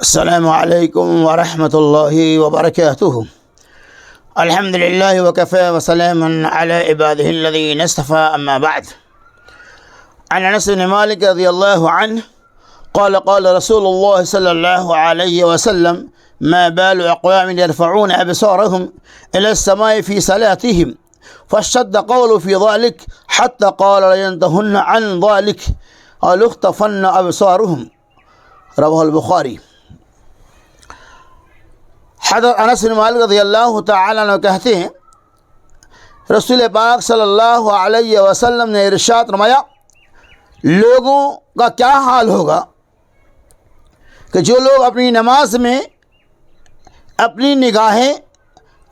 السلام علیکم ورحمۃ اللہ وبرکاتہ۔ الحمد للہ وکفى وسلام علی عباده الذین اصطفى، اما بعد۔ عن انس بن مالک رضی اللہ عنہ قال قال رسول اللہ صلی اللہ علیہ وسلم ما بال اقوام يرفعون ابصارهم الى السماء في صلاتهم فاشتد قول في ذلك حتى قال لينتهن عن ذلك او ليخطفن ابصارهم، رواه البخاری۔ حضرت انس بن مالک رضی اللہ تعالیٰ عنہ کہتے ہیں رسول پاک صلی اللہ علیہ وسلم نے ارشاد فرمایا، لوگوں کا کیا حال ہوگا کہ جو لوگ اپنی نماز میں اپنی نگاہیں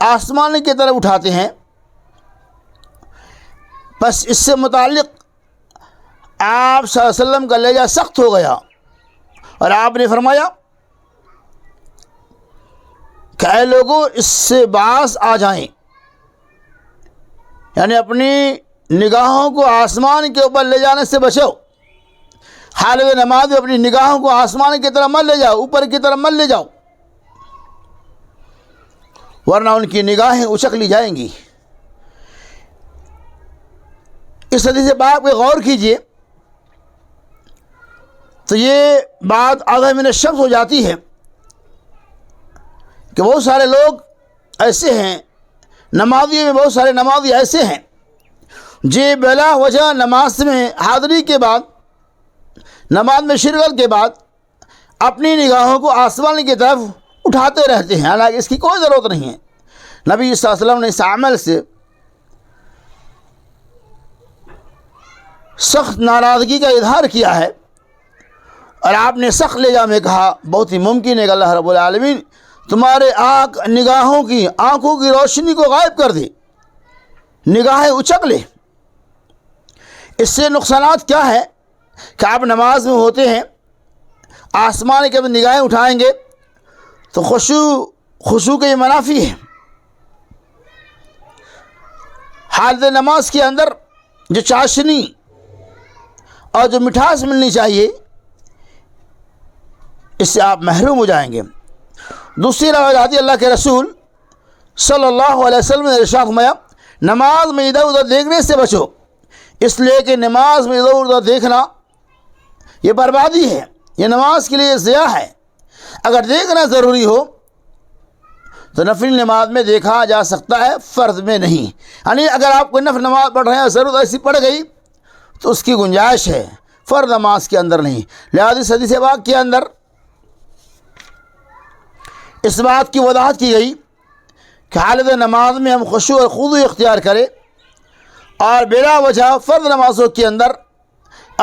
آسمان کی طرف اٹھاتے ہیں۔ بس اس سے متعلق آپ صلی اللہ علیہ وسلم کا لہجہ سخت ہو گیا اور آپ نے فرمایا کہ اے لوگوں، اس سے باز آ جائیں، یعنی اپنی نگاہوں کو آسمان کے اوپر لے جانے سے بچو۔ حالت نماز میں اپنی نگاہوں کو آسمان کی طرف مت لے جاؤ، اوپر کی طرف مت لے جاؤ، ورنہ ان کی نگاہیں اچک لی جائیں گی۔ اس حدیث پاک پہ غور کیجئے تو یہ بات آدھا من الشمس ہو جاتی ہے کہ بہت سارے لوگ ایسے ہیں، نمازی میں بہت سارے نمازی ایسے ہیں جو بلا وجہ نماز میں حاضری کے بعد، نماز میں شرکت کے بعد اپنی نگاہوں کو آسمان کی طرف اٹھاتے رہتے ہیں، حالانکہ اس کی کوئی ضرورت نہیں ہے۔ نبی صلی اللہ علیہ وسلم نے اس عمل سے سخت ناراضگی کا اظہار کیا ہے، اور آپ نے سخت لہجہ میں کہا بہت ہی ممکن ہے کہ اللہ رب العالمین تمہارے نگاہوں کی آنکھوں کی روشنی کو غائب کر دے، نگاہیں اچک لے۔ اس سے نقصانات کیا ہے کہ آپ نماز میں ہوتے ہیں، آسمان کے نگاہیں اٹھائیں گے تو خشوع کے یہ منافی ہے۔ حالت نماز کے اندر جو چاشنی اور جو مٹھاس ملنی چاہیے، اس سے آپ محروم ہو جائیں گے۔ دوسری روایت آتی ہے، اللہ کے رسول صلی اللہ علیہ وسلم نے ارشاد فرمایا، نماز میں ادھر ادھر دیکھنے سے بچو، اس لیے کہ نماز میں ادھر ادھر دیکھنا یہ بربادی ہے، یہ نماز کے لیے ضیاع ہے۔ اگر دیکھنا ضروری ہو تو نفل نماز میں دیکھا جا سکتا ہے، فرض میں نہیں۔ یعنی اگر آپ کوئی نفل نماز پڑھ رہے ہیں، ضرورت ایسی پڑ گئی تو اس کی گنجائش ہے، فرض نماز کے اندر نہیں۔ لہذا اس حدیث پاک کے اندر اس بات کی وضاحت کی گئی کہ حالت نماز میں ہم خشوع اور خضوع اختیار کریں اور بلا وجہ فرض نمازوں کے اندر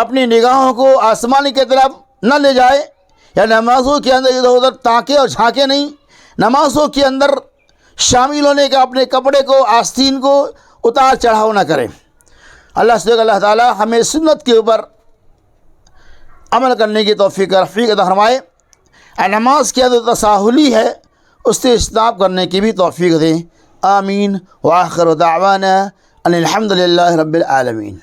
اپنی نگاہوں کو آسمان کی طرف نہ لے جائے، یا نمازوں کے اندر ادھر ادھر تاکے اور جھانکے نہیں، نمازوں کے اندر شامل ہونے کا اپنے کپڑے کو، آستین کو اتار چڑھاؤ نہ کریں۔ اللہ تعالی ہمیں سنت کے اوپر عمل کرنے کی توفیق عطا فرمائے، نماز کے اندر تساہلی ہے اس سے اجتناب کرنے کی بھی توفیق دیں۔ آمین۔ وآخر دعوانا ان الحمد للہ رب العالمین۔